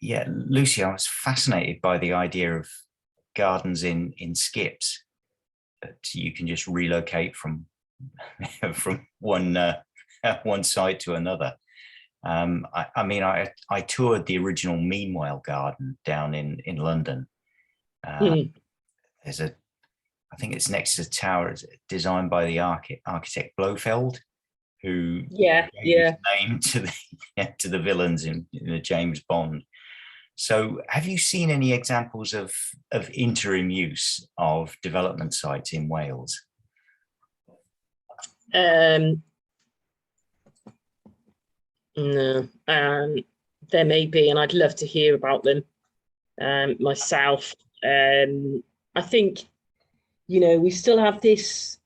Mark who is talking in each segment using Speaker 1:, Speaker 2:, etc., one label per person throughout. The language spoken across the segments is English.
Speaker 1: Yeah, Lucy, I was fascinated by the idea of gardens in skips that you can just relocate from from one side to another. I mean, I toured the original Meanwhile Garden down in London.
Speaker 2: Mm.
Speaker 1: There's a, I think it's next to the tower. It's designed by the architect Blofeld, who
Speaker 2: Yeah,
Speaker 1: gave his
Speaker 2: yeah.
Speaker 1: name to the to the villains in the James Bond. So, have you seen any examples of interim use of development sites in Wales?
Speaker 2: Um, no, there may be, and I'd love to hear about them myself. I think, we still have this,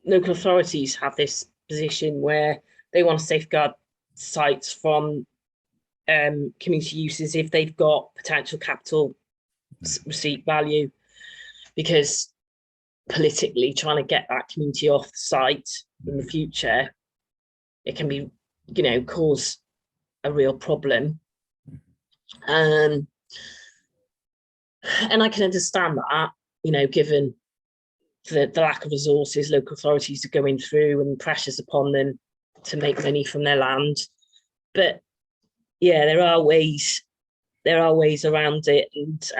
Speaker 2: local authorities have this position where they want to safeguard sites from community uses if they've got potential capital receipt value, because politically trying to get that community off the site in the future, it can be, cause a real problem. And I can understand that, given the lack of resources local authorities are going through and pressures upon them to make money from their land. But yeah, there are ways around it, and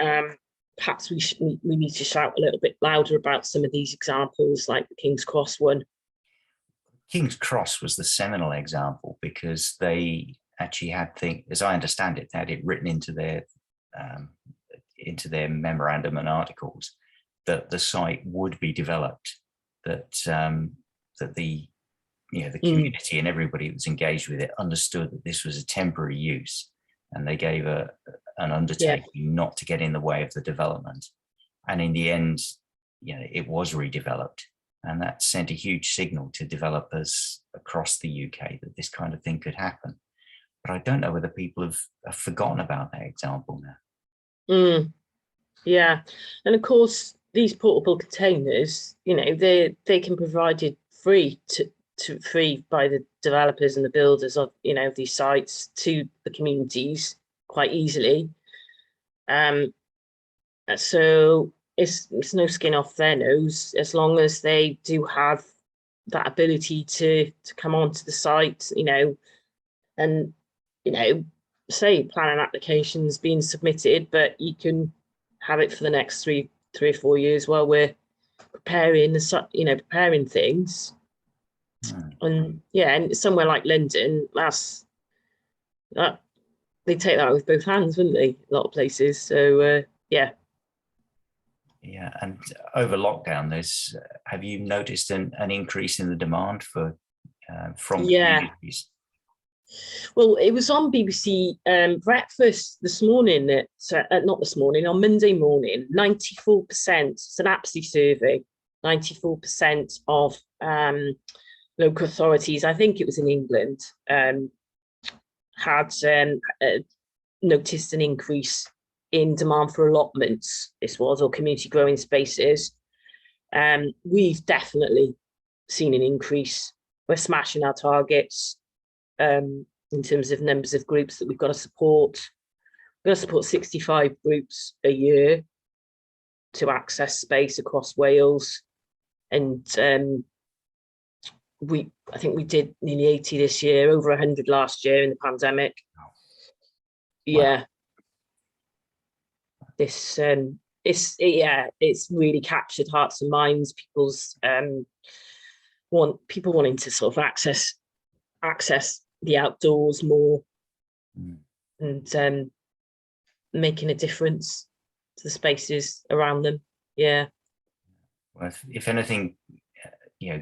Speaker 2: perhaps we need to shout a little bit louder about some of these examples, like the King's Cross one.
Speaker 1: King's Cross was the seminal example because they actually had things, as I understand it, they had it written into their memorandum and articles that the site would be developed, that that the community and everybody that was engaged with it understood that this was a temporary use, and they gave an undertaking not to get in the way of the development. And in the end, it was redeveloped, and that sent a huge signal to developers across the UK that this kind of thing could happen. But I don't know whether people have forgotten about that example now.
Speaker 2: Yeah, and of course these portable containers, they can be provided free free by the developers and the builders of these sites to the communities quite easily. So it's no skin off their nose, as long as they do have that ability to come onto the site, and say planning applications being submitted, but you can have it for the next three or 4 years while we're preparing preparing things. And and somewhere like London, that they take that with both hands, wouldn't they? A lot of places. So yeah.
Speaker 1: Yeah, and over lockdown, have you noticed an increase in the demand from communities?
Speaker 2: Well, it was on BBC Breakfast this morning, not this morning, on Monday morning, 94%, it's an APSI survey, 94% of local authorities, I think it was in England, had noticed an increase in demand for allotments, or community growing spaces. We've definitely seen an increase. We're smashing our targets in terms of numbers of groups that we've got to support. We've got to support 65 groups a year to access space across Wales. And I think we did nearly 80 this year, over 100 last year in the pandemic. Wow. Yeah. It's really captured hearts and minds. People's people wanting to sort of access the outdoors more, and making a difference to the spaces around them. Yeah.
Speaker 1: Well, if anything,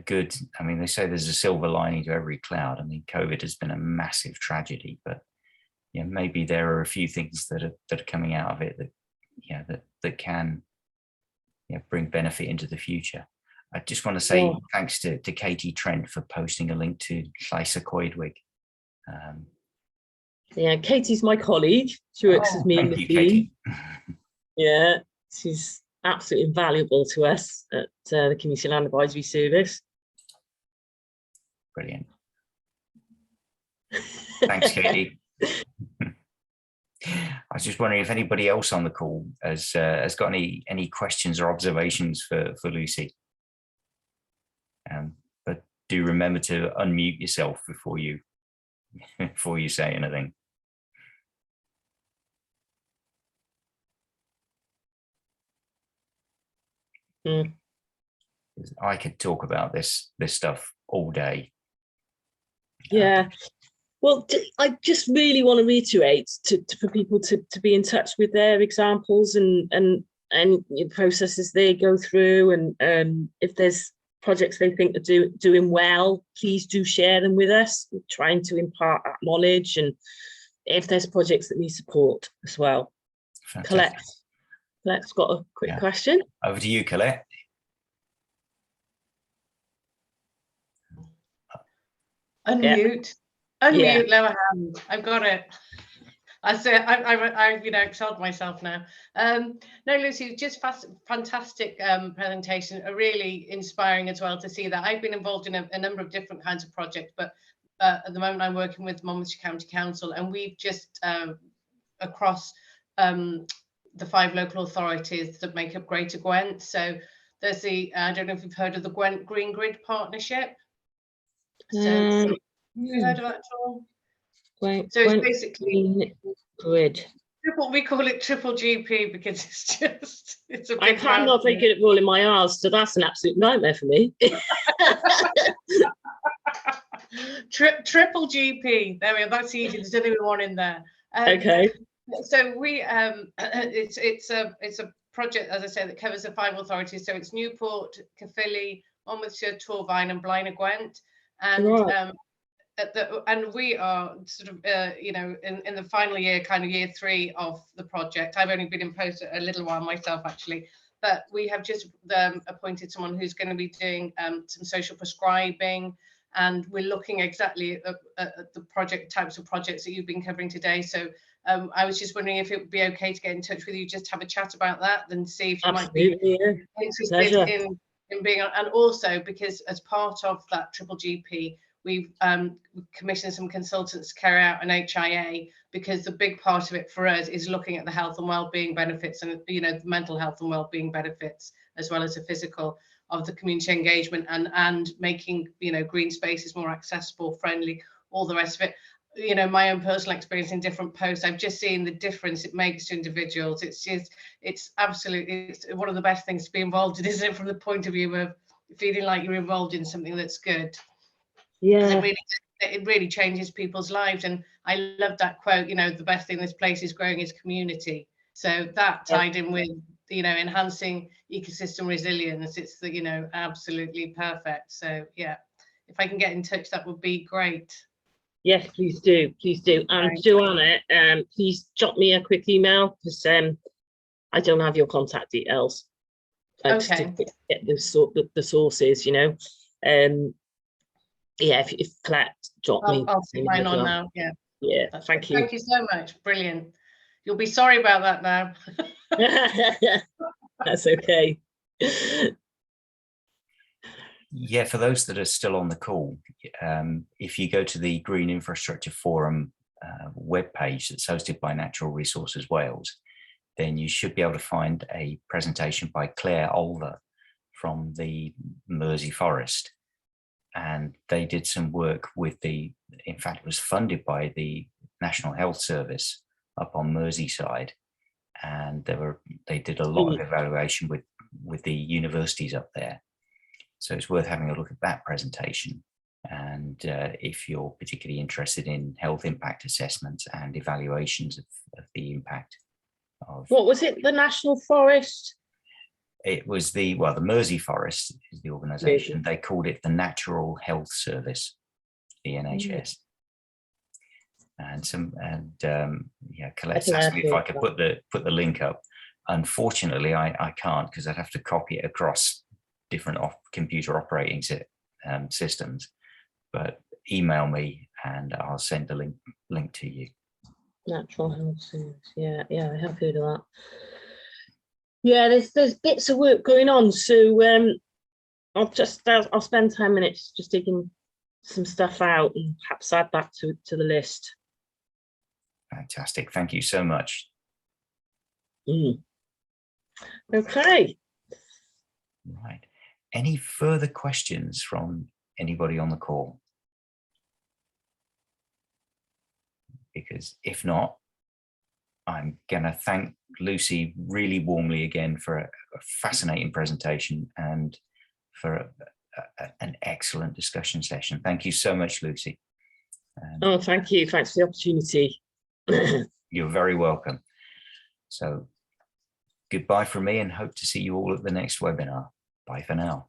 Speaker 1: good. I mean, they say there's a silver lining to every cloud. I mean, COVID has been a massive tragedy, but maybe there are a few things that are coming out of it that can bring benefit into the future. I just want to say thanks to Katie Trent for posting a link to Llais y Coedwig.
Speaker 2: Katie's my colleague. She works with me in the team. Yeah, she's absolutely invaluable to us at the Community Land Advisory Service.
Speaker 1: Brilliant. Thanks, Katie. I was just wondering if anybody else on the call has got any questions or observations for Lucie. But do remember to unmute yourself before you say anything. I could talk about this stuff all day.
Speaker 2: Yeah. Well, I just really want to reiterate for people to be in touch with their examples and processes they go through, and if there's projects they think are doing well, please do share them with us. We're trying to impart that knowledge, and if there's projects that need support as well.
Speaker 1: Fantastic.
Speaker 2: Colette's got a quick question. Over
Speaker 1: to you, Colette.
Speaker 3: Unmute. Unmute, lower hand. I've got it. I've excelled myself now. No, Lucie, just fantastic presentation. Really inspiring as well to see that. I've been involved in a number of different kinds of projects, but at the moment I'm working with Monmouthshire County Council, and we've just across the 5 local authorities that make up Greater Gwent. So there's the I don't know if you've heard of the Gwent Green Grid Partnership. So have you heard of that at all?
Speaker 2: Gwent,
Speaker 3: so it's basically
Speaker 2: grid.
Speaker 3: We call it triple GP because it's a big.
Speaker 2: I can't not very good at rolling my R's, so that's an absolute nightmare for me.
Speaker 3: Triple GP. There we go. That's easy. There's only one in there.
Speaker 2: Okay.
Speaker 3: So we it's a project, as I said, that covers the 5 authorities. So it's Newport, Caerphilly, Monmouthshire, Torfaen, and Blaenau Gwent. And
Speaker 2: right.
Speaker 3: And we are sort of in the final year, kind of year 3 of the project. I've only been in post a little while myself, actually, but we have just appointed someone who's going to be doing some social prescribing, and we're looking exactly at the types of projects that you've been covering today. So I was just wondering if it would be okay to get in touch with you, just have a chat about that, and see if you might be interested in being on. And also, because as part of that triple GP, we've commissioned some consultants to carry out an HIA, because the big part of it for us is looking at the health and well-being benefits, and the mental health and well-being benefits, as well as the physical, of the community engagement, and making green spaces more accessible, friendly, all the rest of it. My own personal experience in different posts, I've just seen the difference it makes to individuals. It's absolutely, it's one of the best things to be involved in, isn't it, from the point of view of feeling like you're involved in something that's good. Yeah, it really changes people's lives. And I love that quote, the best thing this place is growing is community. So that tied in with enhancing ecosystem resilience, it's absolutely perfect. So yeah, if I can get in touch, that would be great.
Speaker 2: Yes, please do, and Joanna, please drop me a quick email, because I don't have your contact details.
Speaker 3: Okay.
Speaker 2: To get the sources, yeah, if Colette drop me.
Speaker 3: I'll put mine on now.
Speaker 2: Yeah. Thank you.
Speaker 3: Thank you so much. Brilliant. You'll be sorry about that now.
Speaker 2: That's okay.
Speaker 1: Yeah, for those that are still on the call, if you go to the Green Infrastructure Forum webpage that's hosted by Natural Resources Wales, then you should be able to find a presentation by Claire Olver from the Mersey Forest. And they did some work with in fact, it was funded by the National Health Service up on Merseyside. And they did a lot of evaluation with the universities up there. So it's worth having a look at that presentation. And if you're particularly interested in health impact assessments and evaluations of the impact of...
Speaker 2: What was it, the National Forest?
Speaker 1: It was the Mersey Forest is the organisation. They called it the Natural Health Service, the NHS. Yeah, Colette asked me if I could put the link up. Unfortunately, I can't, because I'd have to copy it across different computer operating systems. But email me and I'll send a link to you. Natural Health
Speaker 2: Service. Yeah, I have heard of that. Yeah, there's bits of work going on, so I'll spend 10 minutes just taking some stuff out and perhaps add that to the list.
Speaker 1: Fantastic. Thank you so much.
Speaker 2: Okay.
Speaker 1: Right. Any further questions from anybody on the call? Because if not, I'm going to thank Lucie really warmly again for a fascinating presentation and for an excellent discussion session. Thank you so much, Lucie.
Speaker 2: Oh, thank you. Thanks for the opportunity.
Speaker 1: You're very welcome. So goodbye from me, and hope to see you all at the next webinar. Bye for now.